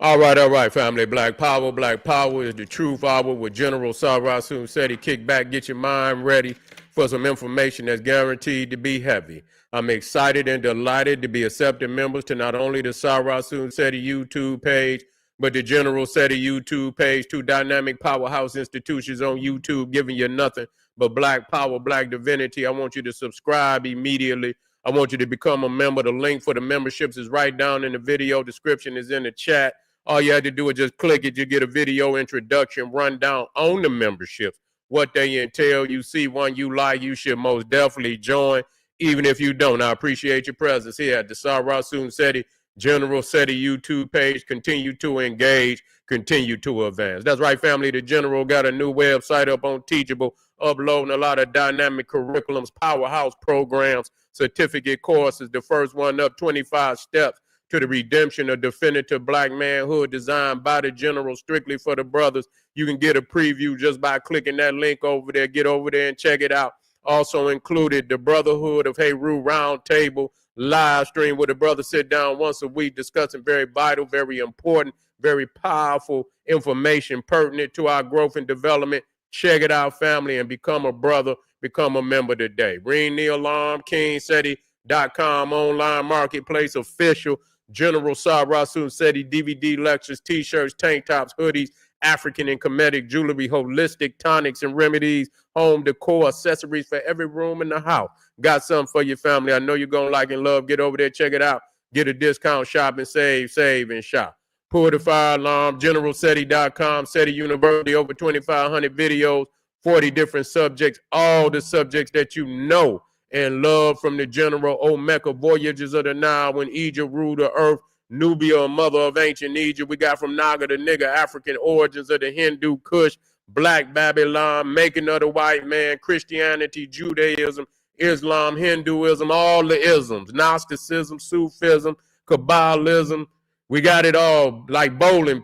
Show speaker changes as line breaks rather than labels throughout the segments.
All right, family. Black Power is the truth hour with General Sarasun Seti. Kick back, get your mind ready for some information that's guaranteed to be heavy. I'm excited and delighted to be accepting members to not only the Sarasun Seti YouTube page, but the General Seti YouTube page, two dynamic powerhouse institutions on YouTube giving you nothing but black power, black divinity. I want you to subscribe immediately. I want you to become a member. The link for the memberships is right down in the video description, is in the chat. All you had to do is just click it. You get a video introduction rundown on the memberships, what they entail. You see one you like, you should most definitely join. Even if you don't, I appreciate your presence here at the Sarasun Seti General Seti YouTube page. Continue to engage, continue to advance. That's right, family. The General got a new website up on Teachable, uploading a lot of dynamic curriculums, powerhouse programs, certificate courses. The first one up, 25 steps to the redemption of definitive black manhood, designed by the General strictly for the brothers. You can get a preview just by clicking that link over there. Get over there and check it out. Also included the Brotherhood of Heru Roundtable live stream, where the brothers sit down once a week discussing very vital, very important, very powerful information pertinent to our growth and development. Check it out, family, and become a brother, become a member today. Ring the alarm, KingSeti.com, online marketplace, official General Sarasun Seti DVD lectures, t-shirts, tank tops, hoodies, African and Kemetic jewelry, holistic tonics and remedies, home decor, accessories for every room in the house. Got something for your family. I know you're going to like and love. Get over there, check it out. Get a discount, shop and save and shop. Pull the fire alarm, GeneralSeti.com, Seti University, over 2,500 videos, 40 different subjects, all the subjects that you know and love from the General. Omeka, Voyages of the Nile, when Egypt ruled the earth, Nubia, mother of ancient Egypt. We got from Naga the nigga, African origins of the Hindu Kush, Black Babylon, making of the white man, Christianity, Judaism, Islam, Hinduism, all the isms, Gnosticism, Sufism, Kabbalism. We got it all, like bowling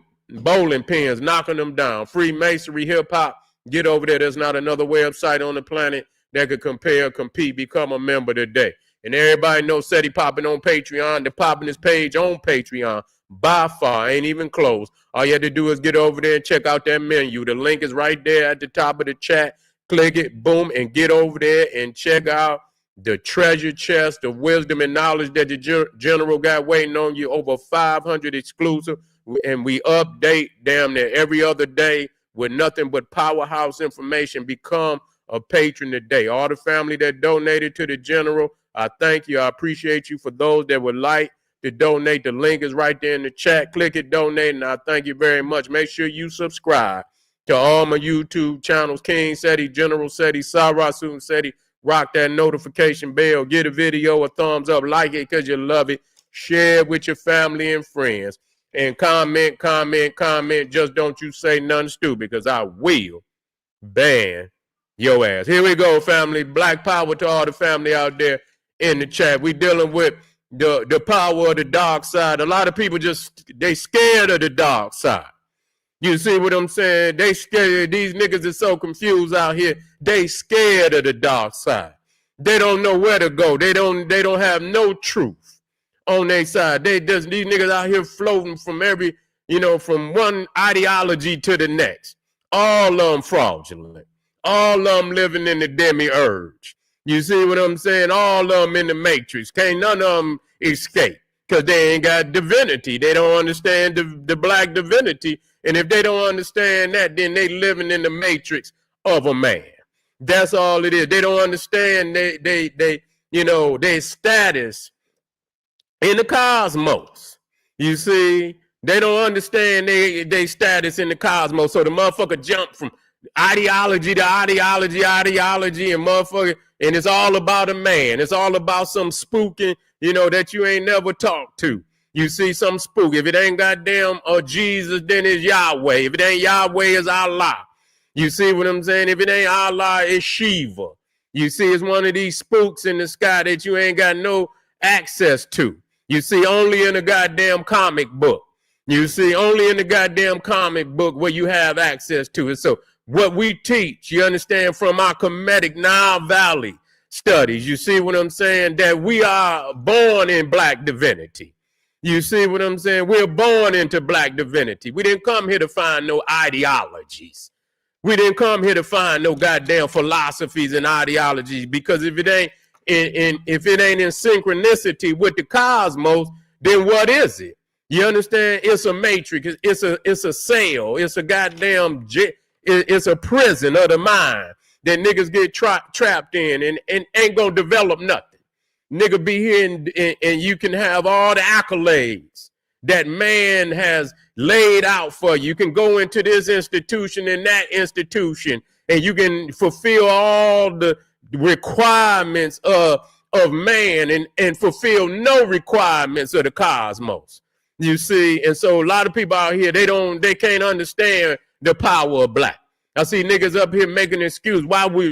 pins, knocking them down. Freemasonry, hip hop. Get over there. There's not another website on the planet that could compare, compete. Become a member today. And everybody knows Seti popping on Patreon. The popping his page on Patreon by far ain't even close. All you have to do is get over there and check out that menu. The link is right there at the top of the chat. Click it, boom, and get over there and check out the treasure chest of wisdom and knowledge that the General got waiting on you. Over 500 exclusive. And we update damn near every other day with nothing but powerhouse information. Become a patron today. All the family that donated to the General, I thank you. I appreciate you. For those that would like to donate, the link is right there in the chat. Click it, donate, and I thank you very much. Make sure you subscribe to all my YouTube channels, King Seti, General Seti, Sarasun Seti. Rock that notification bell. Get a video a thumbs up. Like it because you love it. Share it with your family and friends. And comment. Just don't you say nothing stupid, because I will ban your ass. Here we go, family. Black power to all the family out there in the chat. We dealing with the power of the dark side. A lot of people they scared of the dark side. You see what I'm saying? They scared. These niggas are so confused out here. They scared of the dark side. They don't know where to go. They don't have no truth on their side. These niggas out here floating from from one ideology to the next. All of them fraudulent. All of them living in the demiurge. You see what I'm saying? All of them in the matrix. Can't none of them escape because they ain't got divinity. They don't understand the black divinity. And if they don't understand that, then they living in the matrix of a man. That's all it is. They don't understand their status in the cosmos. You see, they don't understand their status in the cosmos. So the motherfucker jump from ideology to ideology, and motherfucker, and it's all about a man. It's all about some spooking, that you ain't never talked to. You see, some spook. If it ain't goddamn Jesus, then it's Yahweh. If it ain't Yahweh, it's Allah. You see what I'm saying? If it ain't Allah, it's Shiva. You see, it's one of these spooks in the sky that you ain't got no access to. You see, only in a goddamn comic book. You see, only in the goddamn comic book where you have access to it. So what we teach, you understand, from our Kemetic Nile Valley studies, you see what I'm saying? That we are born in black divinity. You see what I'm saying? We're born into black divinity. We didn't come here to find no ideologies. We didn't come here to find no goddamn philosophies and ideologies, because if it ain't in synchronicity with the cosmos, then what is it? You understand? It's a matrix. It's a cell. It's a goddamn it's a prison of the mind that niggas get trapped in and ain't gonna develop nothing. Nigga be here and you can have all the accolades that man has laid out for you. You can go into this institution and that institution, and you can fulfill all the requirements of man and fulfill no requirements of the cosmos. You see, and so a lot of people out here, they can't understand the power of black. I see niggas up here making an excuse.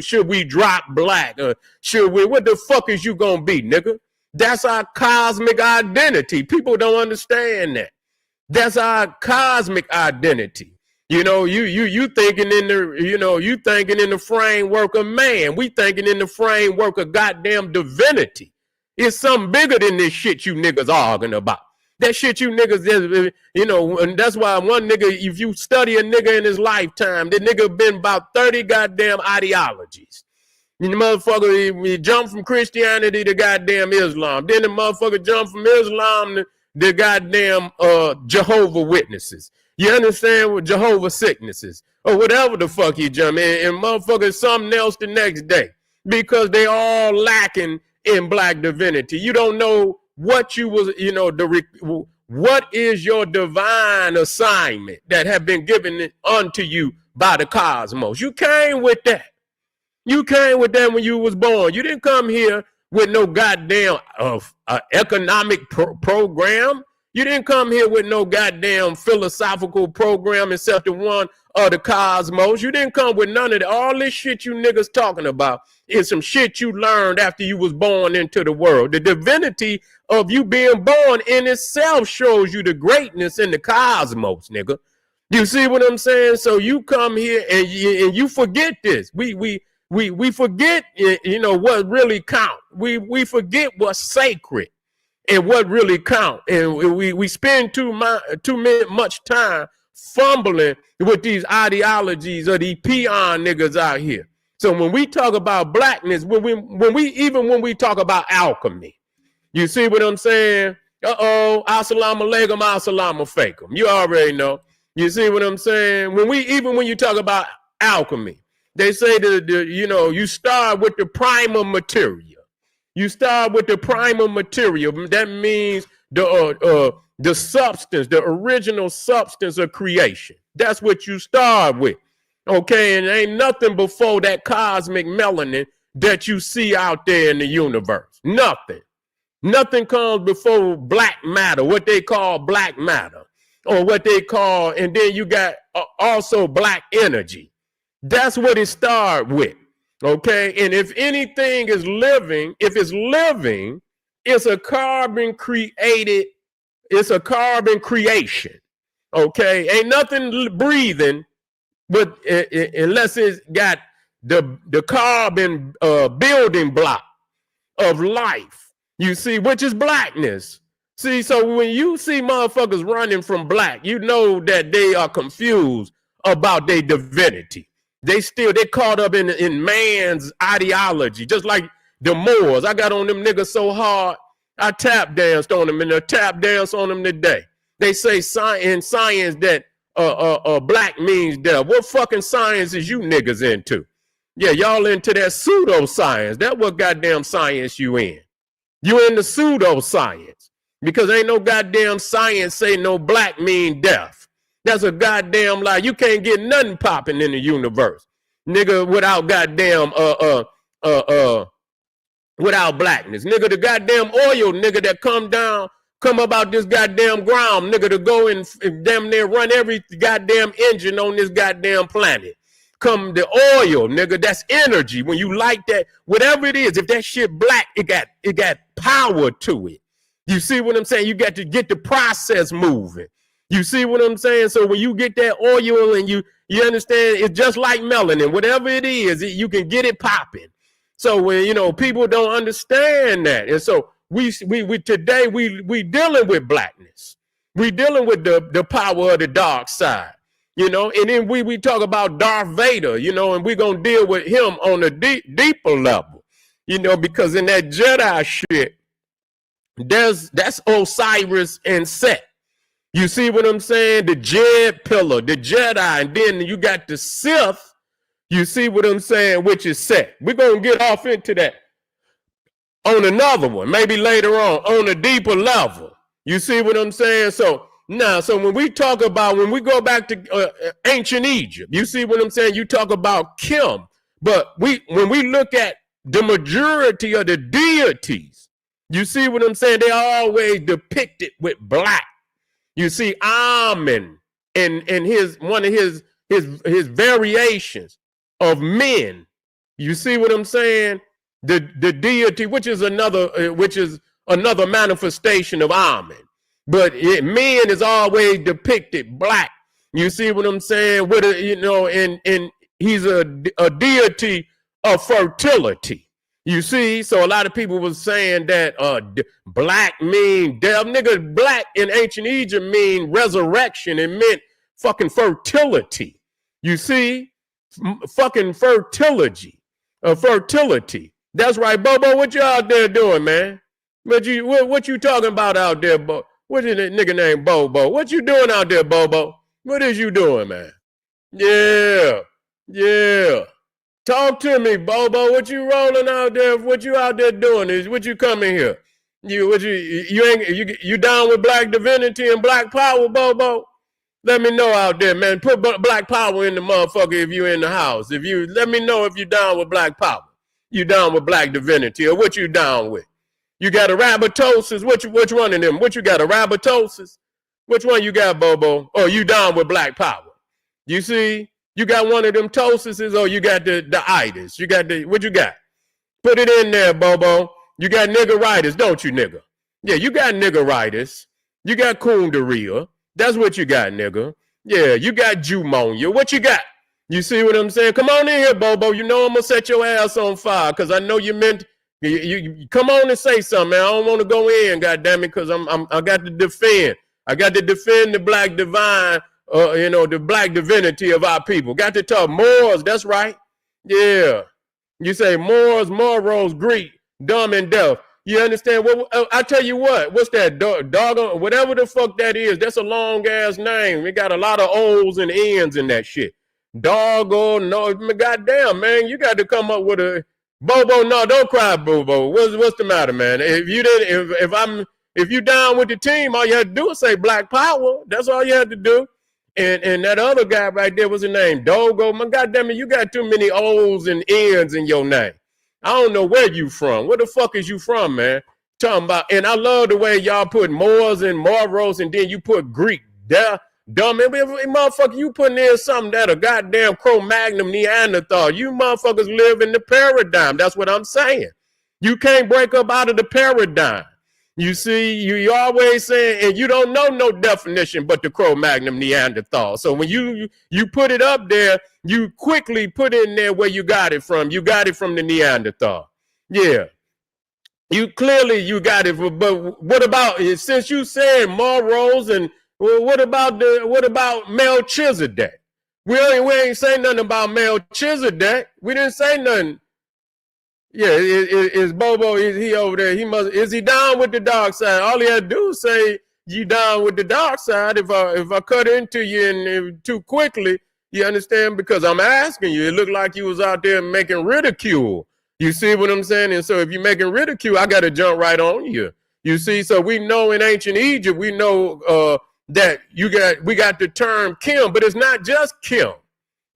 Should we drop black? Should we? What the fuck is you gonna be, nigga? That's our cosmic identity. People don't understand that. That's our cosmic identity. You know, you thinking in the framework of man. We thinking in the framework of goddamn divinity. It's something bigger than this shit you niggas arguing about. That shit you niggas, and that's why one nigga, if you study a nigga in his lifetime, that nigga been about 30 goddamn ideologies. And the motherfucker, he jumped from Christianity to goddamn Islam. Then the motherfucker jumped from Islam to goddamn Jehovah Witnesses. You understand? With Jehovah Sicknesses or whatever the fuck he jump in, and motherfucker something else the next day, because they all lacking in black divinity. You don't know what you was, what is your divine assignment that have been given unto you by the cosmos. You came with that. You came with that when you was born. You didn't come here with no goddamn economic program. You didn't come here with no goddamn philosophical program except the one of the cosmos. You didn't come with none of that. All this shit you niggas talking about is some shit you learned after you was born into the world. The divinity of you being born in itself shows you the greatness in the cosmos, nigga. You see what I'm saying? So you come here and you forget this. We forget, what really count. We forget what's sacred and what really count. And we spend too much time fumbling with these ideologies of these peon niggas out here. So when we talk about blackness, when we talk about alchemy, you see what I'm saying? Assalamu alaikum, assalamu alaikum. You already know. You see what I'm saying? When you talk about alchemy, they say you start with the primal material. You start with the primal material. That means the substance, the original substance of creation. That's what you start with. Okay, and ain't nothing before that cosmic melanin that you see out there in the universe. Nothing. Nothing comes before black matter, what they call black matter, or what they call, and then you got also black energy. That's what it starts with. Okay, and if anything is living, if it's living, it's a carbon created, it's a carbon creation. Okay, ain't nothing breathing, but unless it's got the carbon building block of life. You see, which is blackness. See, so when you see motherfuckers running from black, you know that they are confused about their divinity. They caught up in man's ideology, just like the Moors. I got on them niggas so hard, I tap danced on them, and I tap dance on them today. They say in science that black means death. What fucking science is you niggas into? Yeah, y'all into that pseudoscience. That what goddamn science you in. You in the pseudoscience, because ain't no goddamn science say no black mean death. That's a goddamn lie. You can't get nothing popping in the universe, nigga, without goddamn without blackness. Nigga, the goddamn oil nigga that come up out this goddamn ground, nigga, to go and damn near run every goddamn engine on this goddamn planet. Come the oil, nigga, that's energy. When you like that, whatever it is, if that shit black, it got power to it. You see what I'm saying? You got to get the process moving. You see what I'm saying? So when you get that oil and you understand, it's just like melanin. Whatever it is, you can get it popping. So when, people don't understand that. And so we today we dealing with blackness. We dealing with the power of the dark side, you know. And then we talk about Darth Vader, you know, and we're gonna deal with him on a deeper level, you know, because in that Jedi shit, that's Osiris and Set. You see what I'm saying? The Jed pillar, the Jedi, and then you got the Sith. You see what I'm saying? Which is Set. We're gonna get off into that on another one, maybe later on a deeper level. You see what I'm saying? So now, so when we talk about, when we go back to ancient Egypt, you see what I'm saying? You talk about Kim, but when we look at the majority of the deities, you see what I'm saying? They're always depicted with black. You see Amen and his one of his variations of men. You see what I'm saying? The deity, which is another manifestation of Amen. But men is always depicted black. You see what I'm saying? With a, you know, and he's a deity of fertility. You see, so a lot of people was saying that black mean death. Nigga, black in ancient Egypt mean resurrection. It meant fucking fertility. You see, fucking fertility. Fertility. That's right, Bobo. What you out there doing, man? What you talking about out there, Bo? What is that nigga named Bobo? What you doing out there, Bobo? What is you doing, man? Yeah. Talk to me, Bobo. What you rolling out there? What you out there doing? Is what you coming here? You down with black divinity and black power, Bobo? Let me know out there, man. Put black power in the motherfucker if you in the house. Let me know if you down with black power. You down with black divinity, or what you down with? You got a rabbitosis? Which one of them? What you got, a rabbitosis? Which one you got, Bobo? Or you down with black power? You see? You got one of them tosises, or you got the itis. You got what you got? Put it in there, Bobo. You got niggeritis, don't you, nigga? Yeah, you got niggeritis. You got kundalini. That's what you got, nigga. Yeah, you got pneumonia. What you got? You see what I'm saying? Come on in here, Bobo. You know I'm gonna set your ass on fire, because I know you meant you come on and say something, man. I don't want to go in, goddamn it, because I got to defend. I got to defend the black divine. You know, the black divinity of our people. Got to talk Moors, that's right. Yeah. You say Moors, Moros, Greek, dumb and deaf. You understand? What I tell you what's that dog, whatever the fuck that is, that's a long ass name. We got a lot of O's and N's in that shit. Doggo, no, goddamn, man, you got to come up with a Bobo. No, don't cry, Bobo. What's the matter, man? If you down with the team, all you had to do is say black power. That's all you had to do. And that other guy right there, what's his name? Dogo. My goddamn it, you got too many O's and N's in your name. I don't know where you from. Where the fuck is you from, man? Talking about, and I love the way y'all put Moors and Moros, and then you put Greek. Dumb, motherfucker, you putting in something that a goddamn Cro-Magnon Neanderthal. You motherfuckers live in the paradigm. That's what I'm saying. You can't break up out of the paradigm. You see, you always saying, and you don't know no definition but the Cro-Magnon Neanderthal. So when you put it up there, you quickly put in there where you got it from. You got it from the Neanderthal. Yeah. You got it. But what about, since you said Moros, and what about Melchizedek? We ain't saying nothing about Melchizedek. We didn't say nothing. Yeah, is Bobo, is he over there? Is he down with the dark side? All he had to do is say, you down with the dark side. If I cut into you and too quickly, you understand? Because I'm asking you, it looked like you was out there making ridicule. You see what I'm saying? And so if you're making ridicule, I got to jump right on you. You see, so we know in ancient Egypt, we know that we got the term Kim, but it's not just Kim.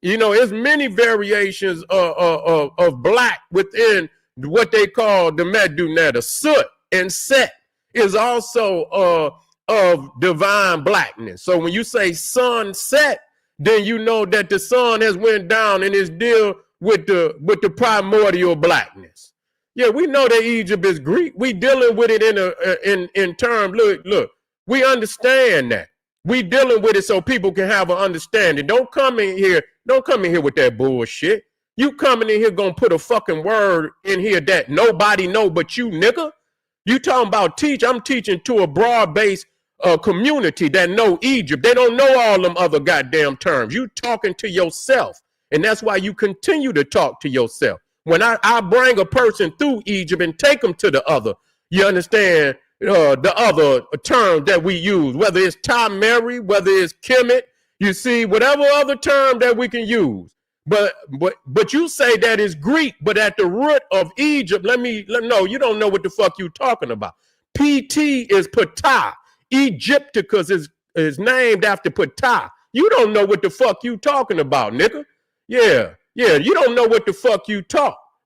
You know, it's many variations of black within what they call the Medunetta. Soot and Set is also of divine blackness. So when you say sunset, then you know that the sun has went down and is deal with the primordial blackness. Yeah, we know that Egypt is Greek. We dealing with it in terms. Look, we understand that. We dealing with it so people can have an understanding. Don't come in here with that bullshit. You coming in here gonna put a fucking word in here that nobody know but you, nigga. You talking about teach? I'm teaching to a broad-based community that know Egypt. They don't know all them other goddamn terms. You talking to yourself, and that's why you continue to talk to yourself. When I bring a person through Egypt and take them to the other, you understand the other terms that we use, whether it's Tamari, whether it's Kemet, you see, whatever other term that we can use. But you say that is Greek, but at the root of Egypt, no, you don't know what the fuck you talking about. PT is Ptah. Egypticus is named after Ptah. You don't know what the fuck you talking about, nigga. Yeah, you don't know what the fuck you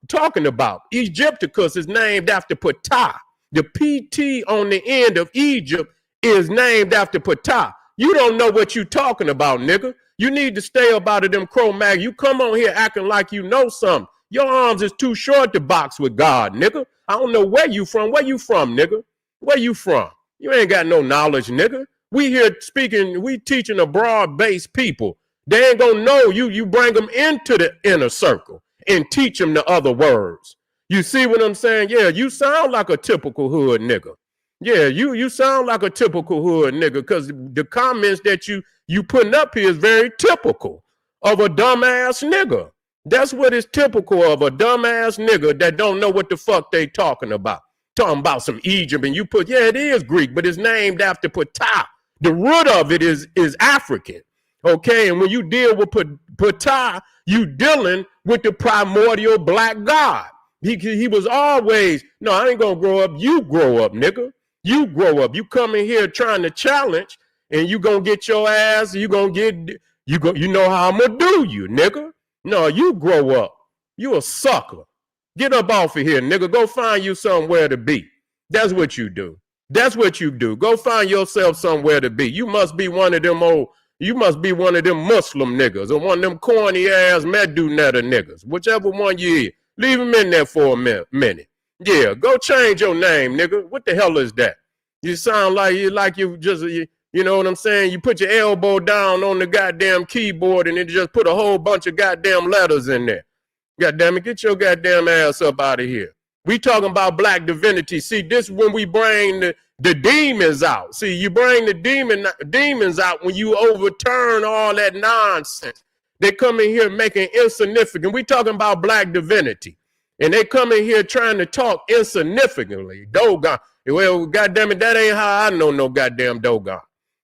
talking about. Egypticus is named after Ptah. The PT on the end of Egypt is named after Ptah. You don't know what you talking about, nigga. You need to stay up out of them Cro-Mag. You come on here acting like you know something. Your arms is too short to box with God, nigga. I don't know where you from. Where you from, nigga? Where you from? You ain't got no knowledge, nigga. We here speaking, we teaching a broad-based people. They ain't gonna know you. You bring them into the inner circle and teach them the other words. You see what I'm saying? Yeah, you sound like a typical hood nigga. Yeah, you sound like a typical hood nigga because the comments that you putting up here is very typical of a dumbass nigga. That's what is typical of a dumbass nigga that don't know what the fuck they talking about. Talking about some Egypt and you put, yeah, it is Greek, but it's named after Ptah. The root of it is African. Okay, and when you deal with Ptah, you dealing with the primordial black god. He was always, no, I ain't gonna grow up. You grow up, nigga. You grow up. You come in here trying to challenge, and you gonna get your ass. You know how I'm gonna do you, nigga. No, you grow up. You a sucker. Get up off of here, nigga. Go find you somewhere to be. That's what you do. That's what you do. Go find yourself somewhere to be. You must be one of them Muslim niggas or one of them corny ass Medunetta niggas, whichever one you is. Leave him in there for a minute. Yeah, go change your name, nigga. What the hell is that? You sound like you just, you know what I'm saying? You put your elbow down on the goddamn keyboard and it just put a whole bunch of goddamn letters in there. Goddamn it, get your goddamn ass up out of here. We talking about black divinity. See, this is when we bring the demons out. See, you bring the demons out when you overturn all that nonsense. They come in here making insignificant. We talking about black divinity. And they come in here trying to talk insignificantly. Dogon. Well, goddamn it, that ain't how I know no goddamn Dogon.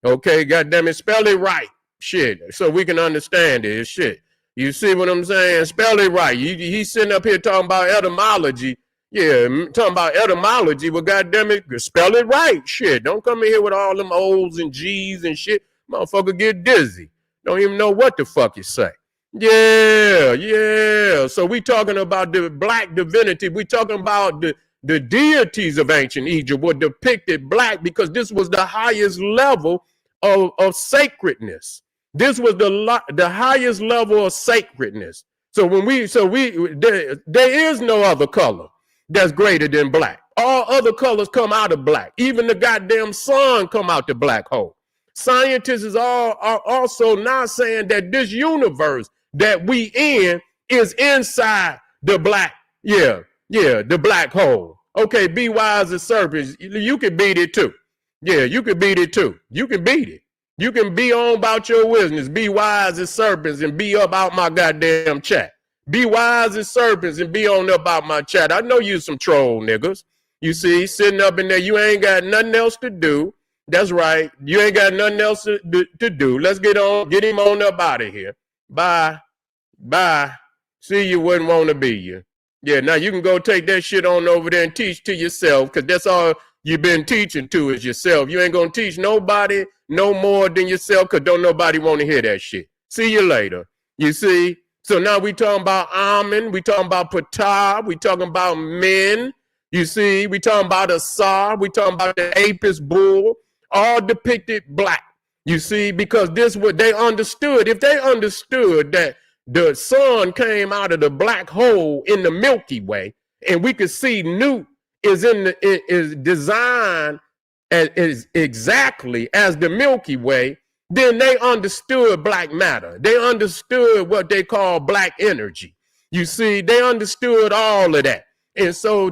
Okay, goddamn it, spell it right. Shit. So we can understand it. Shit. You see what I'm saying? Spell it right. He's sitting up here talking about etymology. Yeah, talking about etymology. Well, goddamn it, spell it right. Shit. Don't come in here with all them O's and G's and shit. Motherfucker get dizzy. Don't even know what the fuck you say. Yeah. So we talking about the black divinity. We talking about the deities of ancient Egypt were depicted black because this was the highest level of sacredness. This was the highest level of sacredness. So there is no other color that's greater than black. All other colors come out of black. Even the goddamn sun come out the black hole. Scientists are also now saying that this universe that we in is inside the black, the black hole. Okay, be wise as serpents. You can beat it too. Yeah, you can beat it too. You can beat it. You can be on about your business. Be wise as serpents and be up out my goddamn chat. Be wise as serpents and be on up out my chat. I know you some troll niggas. You see, sitting up in there, you ain't got nothing else to do. That's right. You ain't got nothing else to do. Let's get him on up out of here. Bye. See, you wouldn't want to be you. Yeah, now you can go take that shit on over there and teach to yourself because that's all you've been teaching to is yourself. You ain't going to teach nobody no more than yourself because don't nobody want to hear that shit. See you later. You see? So now we talking about Amen. We talking about Ptah. We talking about men. You see? We talking about Asar. We talking about the Apis bull. All depicted black. You see? Because this what they understood. If they understood that the sun came out of the black hole in the Milky Way, and we could see Newt is designed as exactly as the Milky Way, then they understood black matter. They understood what they call black energy. You see, they understood all of that. And so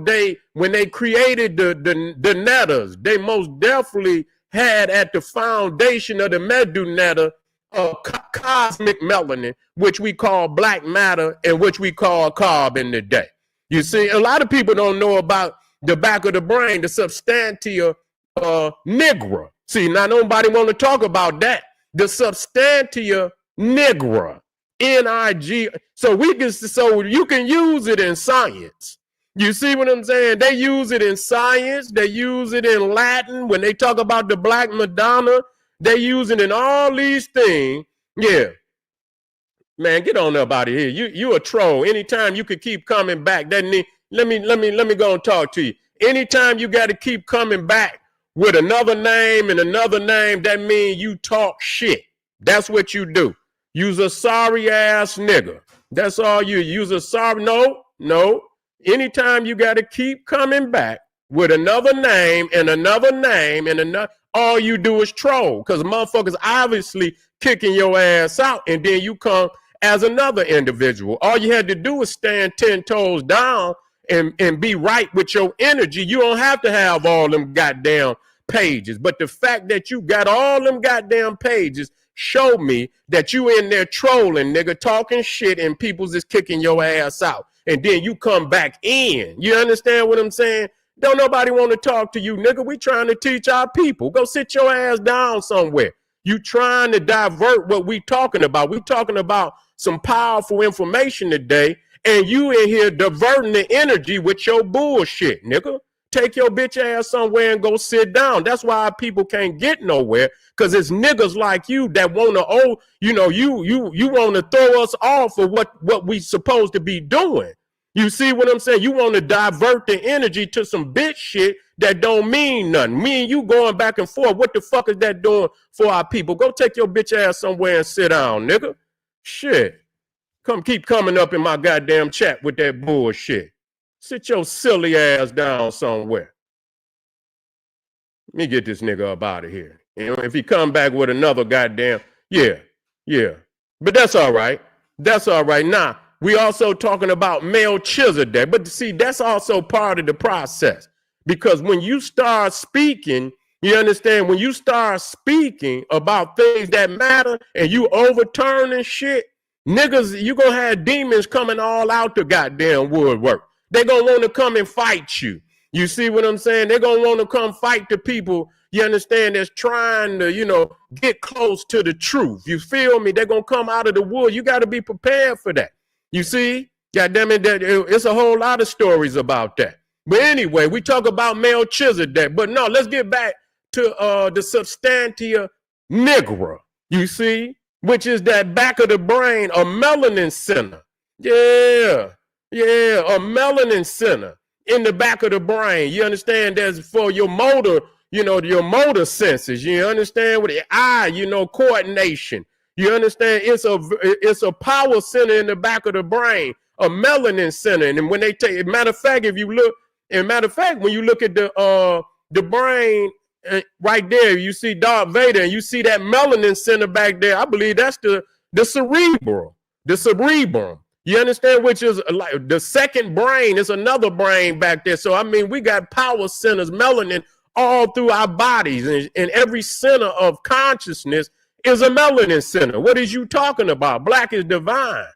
when they created the netters, they most definitely had at the foundation of the medu netta cosmic melanin, which we call black matter and which we call carbon today. You see, a lot of people don't know about the back of the brain, the substantia nigra. See, now nobody want to talk about that. The substantia nigra, Nig. So you can use it in science. You see what I'm saying? They use it in science. They use it in Latin. When they talk about the Black Madonna, they use it in all these things. Yeah. Man, get on up out of here. You a troll. Anytime you could keep coming back, let me go and talk to you. Anytime you got to keep coming back with another name and another name, that means you talk shit. That's what you do. You's a sorry ass nigga. That's all you. You's a sorry. No. Anytime you got to keep coming back with another name and another name and another, all you do is troll because motherfuckers obviously kicking your ass out, and then you come as another individual. All you had to do is stand 10 toes down and be right with your energy. You don't have to have all them goddamn pages. But the fact that you got all them goddamn pages show me that you in there trolling, nigga, talking shit, and people's just kicking your ass out. And then you come back in. You understand what I'm saying? Don't nobody want to talk to you, nigga. We trying to teach our people. Go sit your ass down somewhere. You trying to divert what we talking about. We talking about some powerful information today, and you in here diverting the energy with your bullshit, nigga. Take your bitch ass somewhere and go sit down. That's why our people can't get nowhere, because it's niggas like you that want to, you want to throw us off of what we supposed to be doing. You see what I'm saying? You want to divert the energy to some bitch shit that don't mean nothing. Me and you going back and forth. What the fuck is that doing for our people? Go take your bitch ass somewhere and sit down, nigga. Shit. Keep coming up in my goddamn chat with that bullshit. Sit your silly ass down somewhere. Let me get this nigga up out of here. You know, if he come back with another goddamn, yeah. But that's all right. That's all right. Now, we also talking about Melchizedek. But see, that's also part of the process. Because when you start speaking, you understand, when you start speaking about things that matter and you overturning shit, niggas, you gonna have demons coming all out the goddamn woodwork. They're going to want to come and fight you. You see what I'm saying? They're going to want to come fight the people, you understand, that's trying to, get close to the truth. You feel me? They're going to come out of the wood. You got to be prepared for that. You see? God damn it, it's a whole lot of stories about that. But anyway, we talk about Melchizedek. But no, let's get back to the substantia nigra, you see, which is that back of the brain, a melanin center. Yeah, a melanin center in the back of the brain. You understand? That's for your motor, your motor senses. You understand? With the eye, coordination. You understand? It's a power center in the back of the brain, a melanin center. And when they take, matter of fact, when you look at the brain right there, you see Darth Vader, and you see that melanin center back there. I believe that's the cerebrum. You understand? Which is like the second brain is another brain back there. So, I mean, we got power centers, melanin, all through our bodies. And every center of consciousness is a melanin center. What is you talking about? Black is divine.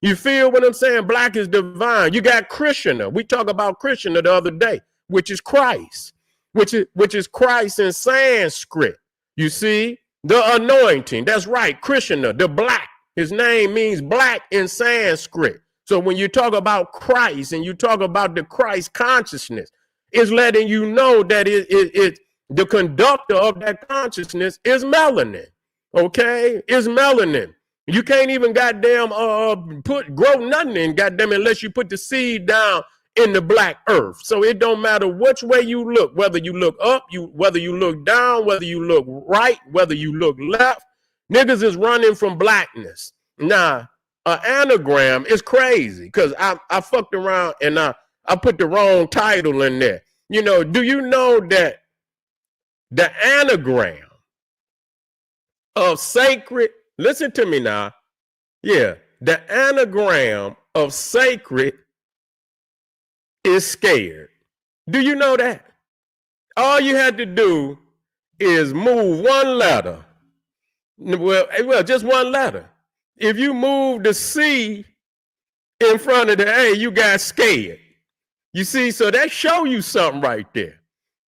You feel what I'm saying? Black is divine. You got Krishna. We talked about Krishna the other day, which is Christ, which is Christ in Sanskrit. You see? The anointing. That's right. Krishna, the black. His name means black in Sanskrit. So when you talk about Christ and you talk about the Christ consciousness, it's letting you know that the conductor of that consciousness is melanin. Okay? It's melanin. You can't even goddamn grow nothing in goddamn unless you put the seed down in the black earth. So it don't matter which way you look, whether you look up, whether you look down, whether you look right, whether you look left. Niggas is running from blackness. Now, an anagram is crazy because I fucked around and I put the wrong title in there. Do you know that the anagram of sacred, listen to me now. Yeah, the anagram of sacred is scared. Do you know that? All you had to do is move one letter. Well, just one letter. If you move the C in front of the A, you got scared. You see, so that show you something right there.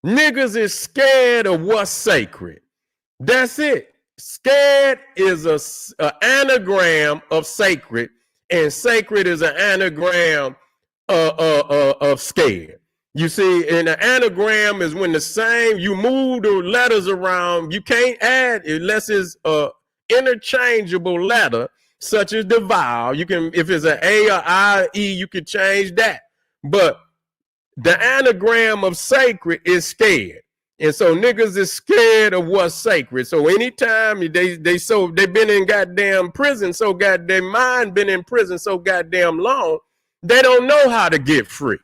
Niggas is scared of what's sacred. That's it. Scared is an anagram of sacred, and sacred is an anagram of scared. You see, and the anagram is when the same, you move the letters around, you can't add unless it's a interchangeable letter, such as the vowel. You can, if it's an A or I, E, you can change that. But the anagram of sacred is scared. And so niggas is scared of what's sacred. So anytime they've been in goddamn prison, so goddamn mind been in prison so goddamn long, they don't know how to get free.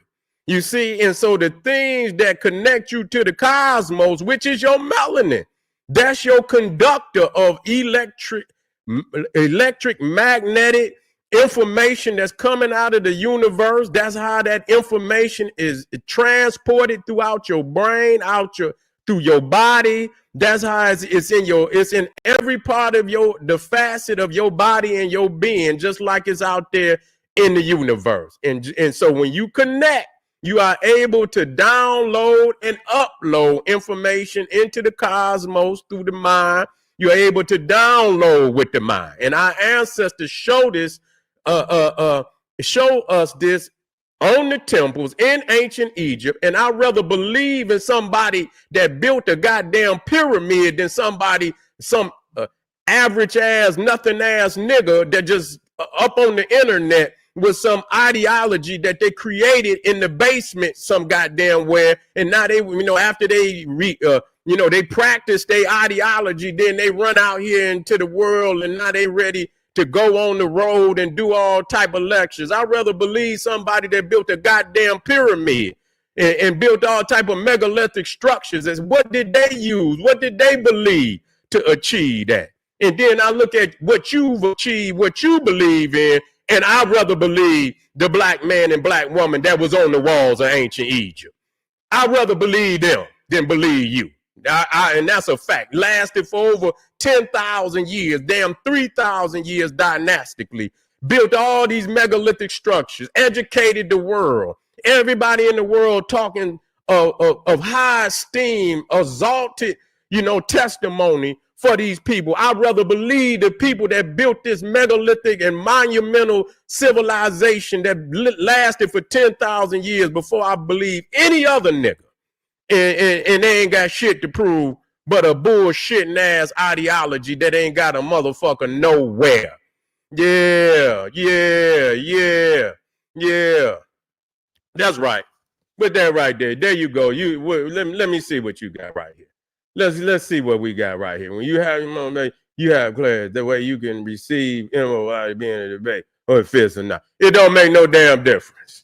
You see, and so the things that connect you to the cosmos, which is your melanin, that's your conductor of electric magnetic information that's coming out of the universe. That's how that information is transported throughout your brain, through your body. That's how it's in every part of the facet of your body and your being, just like it's out there in the universe. And so when you connect, you are able to download and upload information into the cosmos through the mind. You're able to download with the mind. And our ancestors show us this on the temples in ancient Egypt. And I'd rather believe in somebody that built a goddamn pyramid than some average ass, nothing ass nigga that just up on the internet with some ideology that they created in the basement some goddamn where, and now they, after they they practice their ideology, then they run out here into the world, and now they ready to go on the road and do all type of lectures. I'd rather believe somebody that built a goddamn pyramid and built all type of megalithic structures. As what did they use? What did they believe to achieve that? And then I look at what you've achieved, what you believe in, and I'd rather believe the black man and black woman that was on the walls of ancient Egypt. I'd rather believe them than believe you. And that's a fact. Lasted for over 10,000 years, damn 3,000 years dynastically. Built all these megalithic structures, educated the world. Everybody in the world talking of high esteem, exalted, testimony for these people. I'd rather believe the people that built this megalithic and monumental civilization that lasted for 10,000 years before I believe any other nigga. And they ain't got shit to prove but a bullshitting ass ideology that ain't got a motherfucker nowhere. Yeah. That's right. Put that right there. There you go. Let me see what you got right here. Let's see what we got right here. When you have class, the way you can receive MOI being in the debate, or it fits or not. It don't make no damn difference.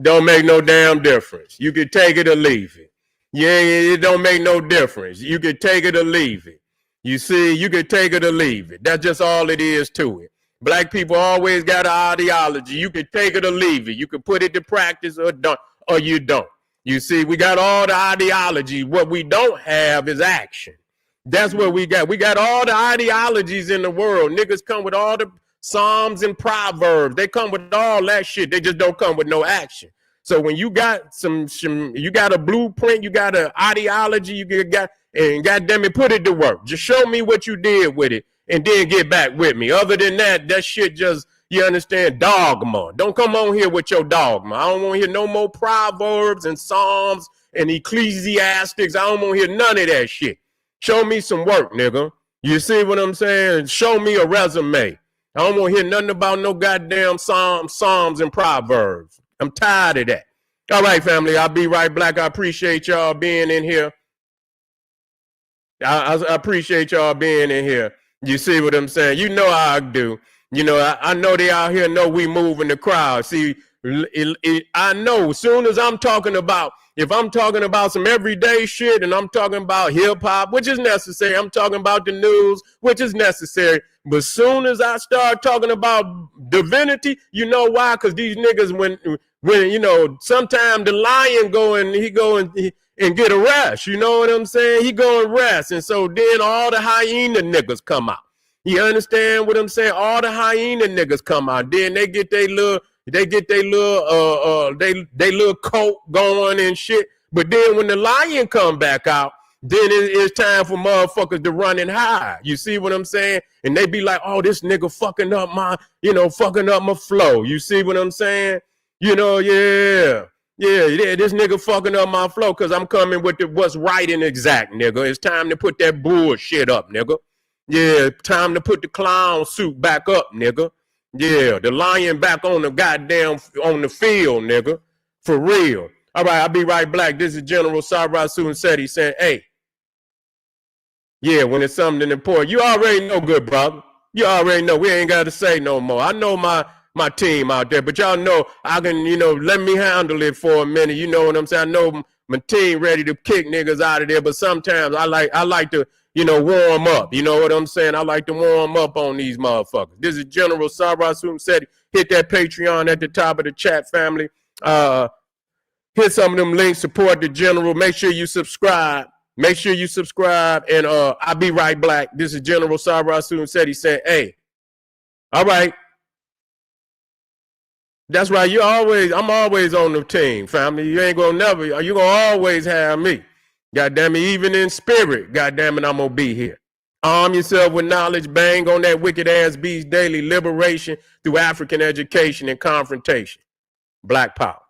Don't make no damn difference. You can take it or leave it. Yeah, it don't make no difference. You can take it or leave it. You see, you can take it or leave it. That's just all it is to it. Black people always got an ideology. You can take it or leave it. You can put it to practice or you don't. You see, we got all the ideology. What we don't have is action. That's what we got. We got all the ideologies in the world. Niggas come with all the Psalms and Proverbs. They come with all that shit. They just don't come with no action. So when you got you got a blueprint, you got an ideology, and goddamn it, put it to work. Just show me what you did with it, and then get back with me. Other than that, that shit just, you understand, dogma. Don't come on here with your dogma. I don't want to hear no more Proverbs and Psalms and Ecclesiastics. I don't want to hear none of that shit. Show me some work, nigga. You see what I'm saying? Show me a resume. I don't want to hear nothing about no goddamn Psalms and Proverbs. I'm tired of that. All right, family, I'll be right back. I appreciate y'all being in here. I appreciate y'all being in here. You see what I'm saying? You know how I do. I know they out here know we moving the crowd. See, I know as soon as if I'm talking about some everyday shit and I'm talking about hip hop, which is necessary, I'm talking about the news, which is necessary. But as soon as I start talking about divinity, you know why? Because these niggas, when, you know, sometimes the lion and get a rest. You know what I'm saying? He go and rest. And so then all the hyena niggas come out. You understand what I'm saying? All the hyena niggas come out. Then they get they little they little coat going and shit. But then when the lion come back out, then it's time for motherfuckers to run and hide. You see what I'm saying? And they be like, oh, this nigga fucking up my flow. You see what I'm saying? You know, yeah, this nigga fucking up my flow because I'm coming with what's right and exact, nigga. It's time to put that bullshit up, nigga. Yeah, time to put the clown suit back up, nigga. Yeah, the lion back on the goddamn, on the field, nigga. For real. All right, I'll be right back. This is General Cyrus Sunseti saying, hey, yeah, when it's something important, you already know, good brother. You already know. We ain't got to say no more. I know my team out there, but y'all know I can, you know, let me handle it for a minute. You know what I'm saying? I know my team ready to kick niggas out of there, but sometimes I like to, you know, warm up. You know what I'm saying? I like to warm up on these motherfuckers. This is General Cyrus Sunseti. Hit that Patreon at the top of the chat, family. Hit some of them links, support the general. Make sure you subscribe. Make sure you subscribe, and I'll be right back. This is General Cyrus Sunseti saying, hey, all right. That's right. I'm always on the team, family. You ain't gonna always have me. God damn it, even in spirit, God damn it, I'm gonna be here. Arm yourself with knowledge, bang on that wicked ass beast daily, liberation through African education and confrontation. Black power.